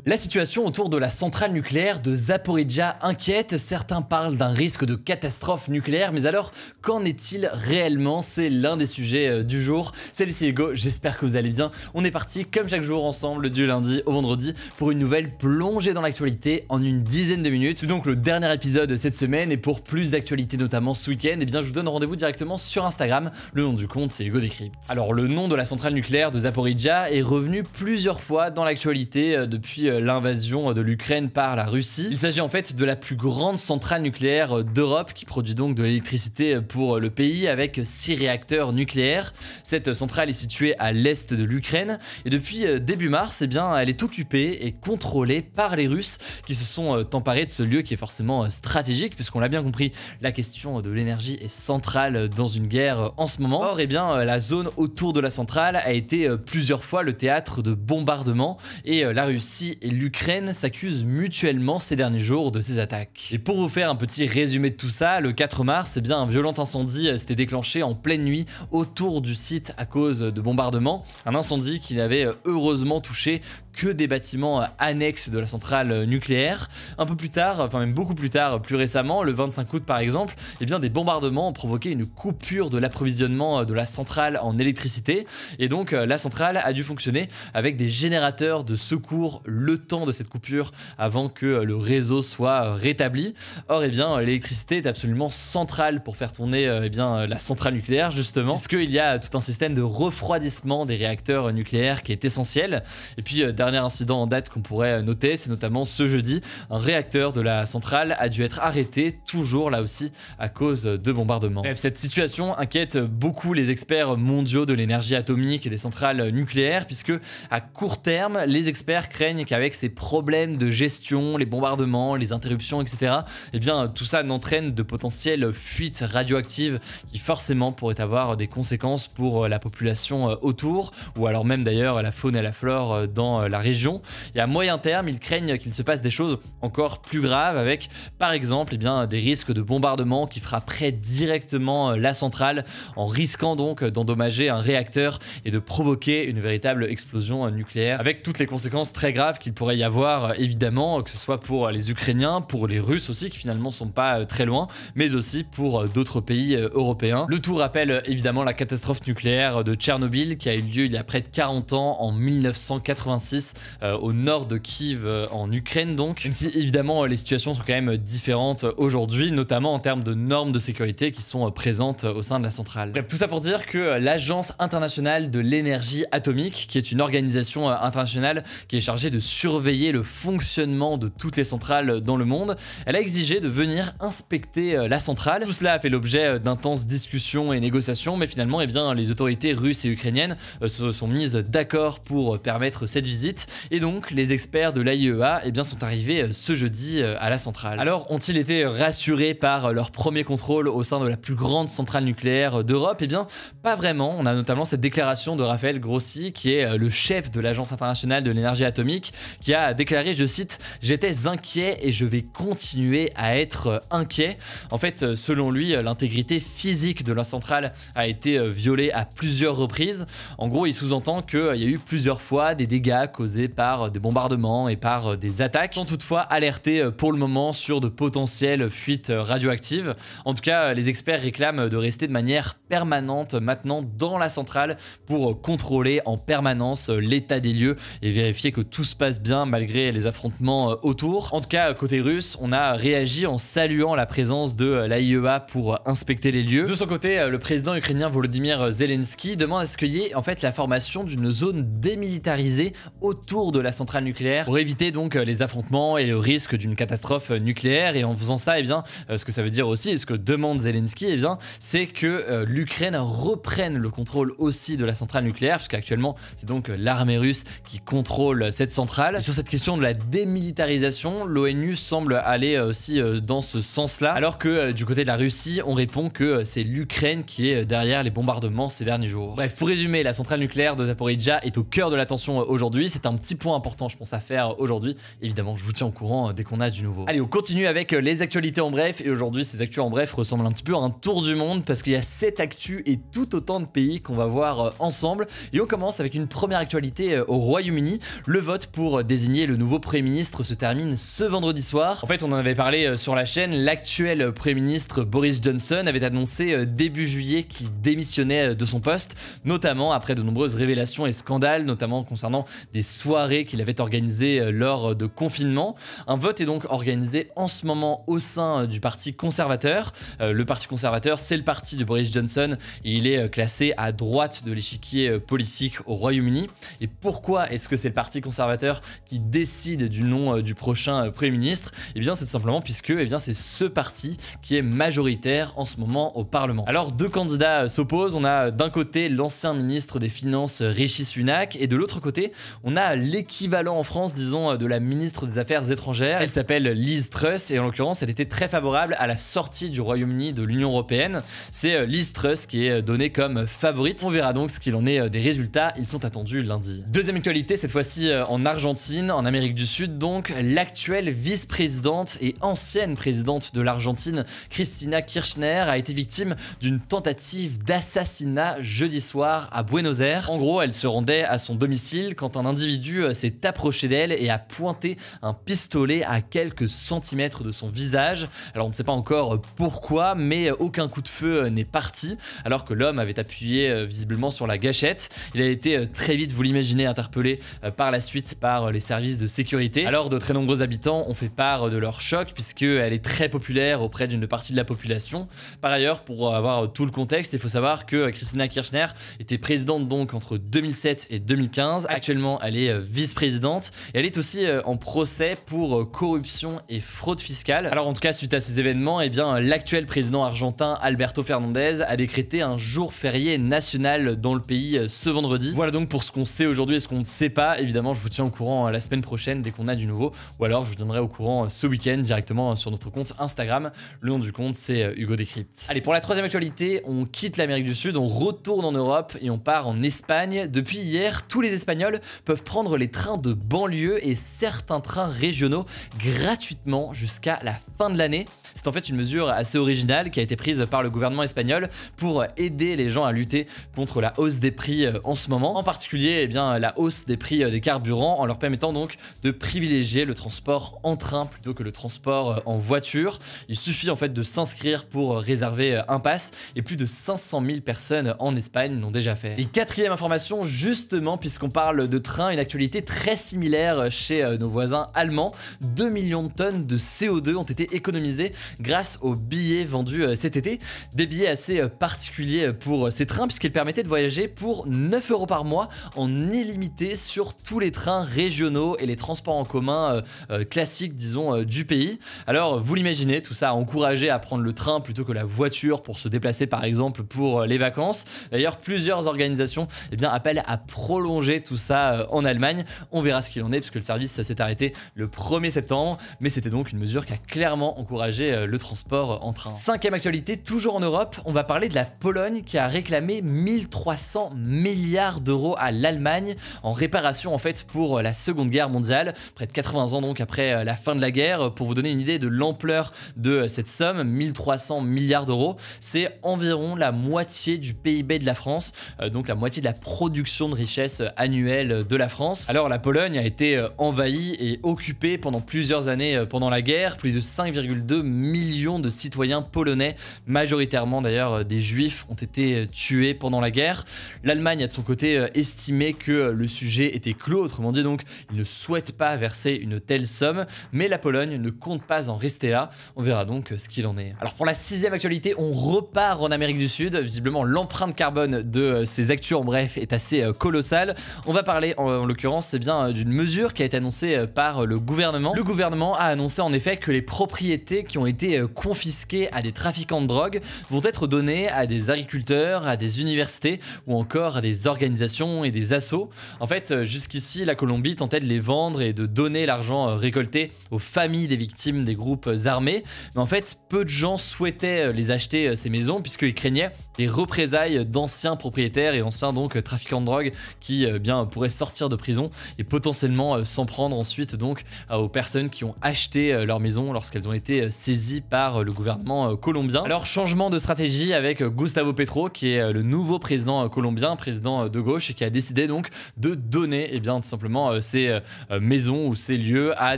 La situation autour de la centrale nucléaire de Zaporijjia inquiète. Certains parlent d'un risque de catastrophe nucléaire, mais alors qu'en est-il réellement? C'est l'un des sujets du jour. Salut, c'est Hugo, j'espère que vous allez bien. On est parti comme chaque jour ensemble du lundi au vendredi pour une nouvelle plongée dans l'actualité en une dizaine de minutes. C'est donc le dernier épisode de cette semaine et pour plus d'actualités notamment ce week-end, eh bien je vous donne rendez-vous directement sur Instagram. Le nom du compte c'est Hugo Décrypte. Alors le nom de la centrale nucléaire de Zaporijjia est revenu plusieurs fois dans l'actualité depuis l'invasion de l'Ukraine par la Russie. Il s'agit en fait de la plus grande centrale nucléaire d'Europe qui produit donc de l'électricité pour le pays avec 6 réacteurs nucléaires. Cette centrale est située à l'est de l'Ukraine et depuis début mars, eh bien, elle est occupée et contrôlée par les Russes qui se sont emparés de ce lieu qui est forcément stratégique puisqu'on l'a bien compris, la question de l'énergie est centrale dans une guerre en ce moment. Or, eh bien, la zone autour de la centrale a été plusieurs fois le théâtre de bombardements et la Russie et l'Ukraine s'accusent mutuellement ces derniers jours de ces attaques. Et pour vous faire un petit résumé de tout ça, le 4 mars, eh bien, un violent incendie s'était déclenché en pleine nuit autour du site à cause de bombardements. Un incendie qui n'avait heureusement touché que des bâtiments annexes de la centrale nucléaire. Un peu plus tard, enfin même beaucoup plus tard, plus récemment, le 25 août par exemple, eh bien, des bombardements ont provoqué une coupure de l'approvisionnement de la centrale en électricité et donc la centrale a dû fonctionner avec des générateurs de secours le temps de cette coupure avant que le réseau soit rétabli. Or, eh bien, l'électricité est absolument centrale pour faire tourner eh bien, la centrale nucléaire justement, puisqu'il y a tout un système de refroidissement des réacteurs nucléaires qui est essentiel. Et puis, dernier incident en date qu'on pourrait noter, c'est notamment ce jeudi, un réacteur de la centrale a dû être arrêté, toujours là aussi à cause de bombardements. Bref, cette situation inquiète beaucoup les experts mondiaux de l'énergie atomique et des centrales nucléaires, puisque à court terme, les experts craignent qu'avec ces problèmes de gestion, les bombardements, les interruptions, etc., eh bien, tout ça n'entraîne de potentielles fuites radioactives qui forcément pourraient avoir des conséquences pour la population autour, ou alors même d'ailleurs la faune et la flore dans la région. Et à moyen terme, ils craignent qu'il se passe des choses encore plus graves avec, par exemple, eh bien, des risques de bombardement qui frapperaient directement la centrale en risquant donc d'endommager un réacteur et de provoquer une véritable explosion nucléaire avec toutes les conséquences très graves qu'il pourrait y avoir évidemment, que ce soit pour les Ukrainiens, pour les Russes aussi qui finalement sont pas très loin, mais aussi pour d'autres pays européens. Le tout rappelle évidemment la catastrophe nucléaire de Tchernobyl qui a eu lieu il y a près de 40 ans en 1986 au nord de Kiev en Ukraine donc, même si évidemment les situations sont quand même différentes aujourd'hui, notamment en termes de normes de sécurité qui sont présentes au sein de la centrale. Bref, tout ça pour dire que l'Agence internationale de l'énergie atomique, qui est une organisation internationale qui est chargée de surveiller le fonctionnement de toutes les centrales dans le monde, elle a exigé de venir inspecter la centrale. Tout cela a fait l'objet d'intenses discussions et négociations, mais finalement, eh bien, les autorités russes et ukrainiennes se sont mises d'accord pour permettre cette visite, et donc les experts de l'AIEA eh bien, sont arrivés ce jeudi à la centrale. Alors, ont-ils été rassurés par leur premier contrôle au sein de la plus grande centrale nucléaire d'Europe? Eh bien, pas vraiment. On a notamment cette déclaration de Raphaël Grossi, qui est le chef de l'Agence internationale de l'énergie atomique, qui a déclaré, je cite, « J'étais inquiet et je vais continuer à être inquiet ». En fait, selon lui, l'intégrité physique de la centrale a été violée à plusieurs reprises. En gros, il sous-entend qu'il y a eu plusieurs fois des dégâts causés par des bombardements et par des attaques, sans toutefois alerter pour le moment sur de potentielles fuites radioactives. En tout cas, les experts réclament de rester de manière permanente maintenant dans la centrale pour contrôler en permanence l'état des lieux et vérifier que tout se passe bien malgré les affrontements autour. En tout cas, côté russe, on a réagi en saluant la présence de l'AIEA pour inspecter les lieux. De son côté, le président ukrainien Volodymyr Zelensky demande à ce qu'il y ait en fait la formation d'une zone démilitarisée autour de la centrale nucléaire pour éviter donc les affrontements et le risque d'une catastrophe nucléaire. Et en faisant ça, eh bien, ce que ça veut dire aussi et ce que demande Zelensky, eh bien, c'est que l'Ukraine reprenne le contrôle aussi de la centrale nucléaire, puisque actuellement c'est donc l'armée russe qui contrôle cette centrale. Et sur cette question de la démilitarisation, l'ONU semble aller aussi dans ce sens-là, alors que du côté de la Russie, on répond que c'est l'Ukraine qui est derrière les bombardements ces derniers jours. Bref, pour résumer, la centrale nucléaire de Zaporijjia est au cœur de l'attention aujourd'hui. c'est un petit point important je pense à faire aujourd'hui. Évidemment je vous tiens au courant dès qu'on a du nouveau. Allez, on continue avec les actualités en bref, et aujourd'hui ces actus en bref ressemblent un petit peu à un tour du monde parce qu'il y a 7 actus et tout autant de pays qu'on va voir ensemble. Et on commence avec une première actualité au Royaume-Uni. Le vote pour désigner le nouveau Premier ministre se termine ce vendredi soir. En fait, on en avait parlé sur la chaîne, l'actuel Premier ministre Boris Johnson avait annoncé début juillet qu'il démissionnait de son poste, notamment après de nombreuses révélations et scandales, notamment concernant des soirées qu'il avait organisées lors de confinement. Un vote est donc organisé en ce moment au sein du Parti conservateur. Le Parti conservateur, c'est le parti de Boris Johnson et il est classé à droite de l'échiquier politique au Royaume-Uni. Et pourquoi est-ce que c'est le Parti conservateur qui décide du nom du prochain Premier ministre? Eh bien, c'est tout simplement puisque c'est ce parti qui est majoritaire en ce moment au Parlement. Alors, deux candidats s'opposent. On a d'un côté l'ancien ministre des Finances Rishi Sunak et de l'autre côté, on a l'équivalent en France, disons, de la ministre des Affaires étrangères. Elle s'appelle Liz Truss et en l'occurrence, elle était très favorable à la sortie du Royaume-Uni de l'Union européenne. C'est Liz Truss qui est donnée comme favorite. On verra donc ce qu'il en est des résultats. Ils sont attendus lundi. Deuxième actualité, cette fois-ci en Argentine, en Amérique du Sud. Donc, l'actuelle vice-présidente et ancienne présidente de l'Argentine, Cristina Kirchner, a été victime d'une tentative d'assassinat jeudi soir à Buenos Aires. En gros, elle se rendait à son domicile quand un individu s'est approché d'elle et a pointé un pistolet à quelques centimètres de son visage. Alors, on ne sait pas encore pourquoi, mais aucun coup de feu n'est parti, alors que l'homme avait appuyé visiblement sur la gâchette. Il a été très vite, vous l'imaginez, interpellé par la suite par les services de sécurité. Alors, de très nombreux habitants ont fait part de leur choc puisqu'elle est très populaire auprès d'une partie de la population. Par ailleurs, pour avoir tout le contexte, il faut savoir que Cristina Kirchner était présidente donc entre 2007 et 2015. Actuellement, elle est vice-présidente et elle est aussi en procès pour corruption et fraude fiscale. Alors en tout cas, suite à ces événements, l'actuel président argentin Alberto Fernandez a décrété un jour férié national dans le pays ce vendredi. Voilà donc pour ce qu'on sait aujourd'hui et ce qu'on ne sait pas. Évidemment, je vous tiens au courant la semaine prochaine dès qu'on a du nouveau, ou alors je vous tiendrai au courant ce week-end directement sur notre compte Instagram. Le nom du compte, c'est Hugo Décrypte. Allez, pour la troisième actualité, on quitte l'Amérique du Sud, on retourne en Europe et on part en Espagne. Depuis hier, tous les Espagnols peuvent prendre les trains de banlieue et certains trains régionaux gratuitement jusqu'à la fin de l'année. C'est en fait une mesure assez originale qui a été prise par le gouvernement espagnol pour aider les gens à lutter contre la hausse des prix en ce moment. En particulier, la hausse des prix des carburants en leur permettant donc de privilégier le transport en train plutôt que le transport en voiture. Il suffit en fait de s'inscrire pour réserver un pass et plus de 500 000 personnes en Espagne l'ont déjà fait. Et quatrième information, justement, puisqu'on parle de train, une actualité très similaire chez nos voisins allemands. 2 millions de tonnes de CO2 ont été économisées grâce aux billets vendus cet été. Des billets assez particuliers pour ces trains puisqu'ils permettaient de voyager pour 9 € par mois en illimité sur tous les trains régionaux et les transports en commun classiques, disons, du pays. Alors, vous l'imaginez, tout ça a encouragé à prendre le train plutôt que la voiture pour se déplacer, par exemple, pour les vacances. D'ailleurs, plusieurs organisations appellent à prolonger tout ça en Allemagne. On verra ce qu'il en est puisque le service s'est arrêté le 1er septembre, mais c'était donc une mesure qui a clairement encouragé le transport en train. Cinquième actualité, toujours en Europe, on va parler de la Pologne qui a réclamé 1300 milliards d'euros à l'Allemagne en réparation en fait pour la Seconde Guerre mondiale, près de 80 ans donc après la fin de la guerre. Pour vous donner une idée de l'ampleur de cette somme, 1300 milliards d'euros, c'est environ la moitié du PIB de la France, donc la moitié de la production de richesse annuelle de la France. Alors la Pologne a été envahie et occupée pendant plusieurs années pendant la guerre. Plus de 5,2 millions de citoyens polonais, majoritairement d'ailleurs des juifs, ont été tués pendant la guerre. L'Allemagne a de son côté estimé que le sujet était clos, autrement dit donc il ne souhaite pas verser une telle somme, mais la Pologne ne compte pas en rester là. On verra donc ce qu'il en est. Alors pour la sixième actualité, on repart en Amérique du Sud. Visiblement l'empreinte carbone de ces actus en bref est assez colossale. On va parler en l'occurrence d'une mesure qui a été annoncée par le gouvernement. Le gouvernement a annoncé en effet que les propriétés qui ont été confisquées à des trafiquants de drogue vont être données à des agriculteurs, à des universités ou encore à des organisations et des assos. En fait, jusqu'ici, la Colombie tentait de les vendre et de donner l'argent récolté aux familles des victimes des groupes armés. Mais en fait, peu de gens souhaitaient les acheter ces maisons puisqu'ils craignaient les représailles d'anciens propriétaires et anciens donc trafiquants de drogue qui pourraient sortir sortir de prison et potentiellement s'en prendre ensuite donc aux personnes qui ont acheté leur maison lorsqu'elles ont été saisies par le gouvernement colombien. Alors changement de stratégie avec Gustavo Petro qui est le nouveau président colombien, président de gauche, et qui a décidé donc de donner tout simplement ces maisons ou ces lieux à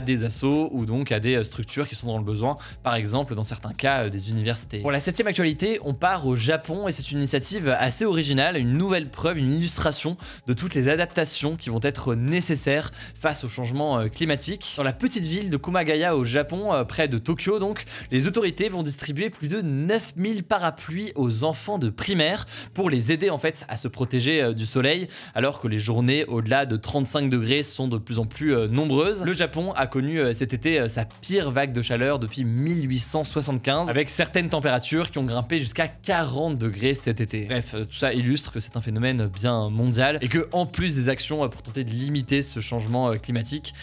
des assos ou donc à des structures qui sont dans le besoin, par exemple dans certains cas des universités. Pour la 7e actualité, on part au Japon et c'est une initiative assez originale, une nouvelle preuve, une illustration de toutes les adaptations qui vont être nécessaires face au changement climatique. Dans la petite ville de Kumagaya au Japon, près de Tokyo donc, les autorités vont distribuer plus de 9000 parapluies aux enfants de primaire pour les aider en fait à se protéger du soleil alors que les journées au-delà de 35 degrés sont de plus en plus nombreuses. Le Japon a connu cet été sa pire vague de chaleur depuis 1875 avec certaines températures qui ont grimpé jusqu'à 40 degrés cet été. Bref, tout ça illustre que c'est un phénomène bien mondial et que en plus des actions pour tenter de limiter ce changement climatique,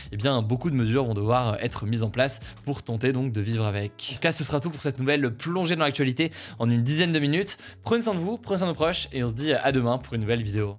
beaucoup de mesures vont devoir être mises en place pour tenter donc de vivre avec. En tout cas, ce sera tout pour cette nouvelle plongée dans l'actualité en une dizaine de minutes. Prenez soin de vous, prenez soin de nos proches et on se dit à demain pour une nouvelle vidéo.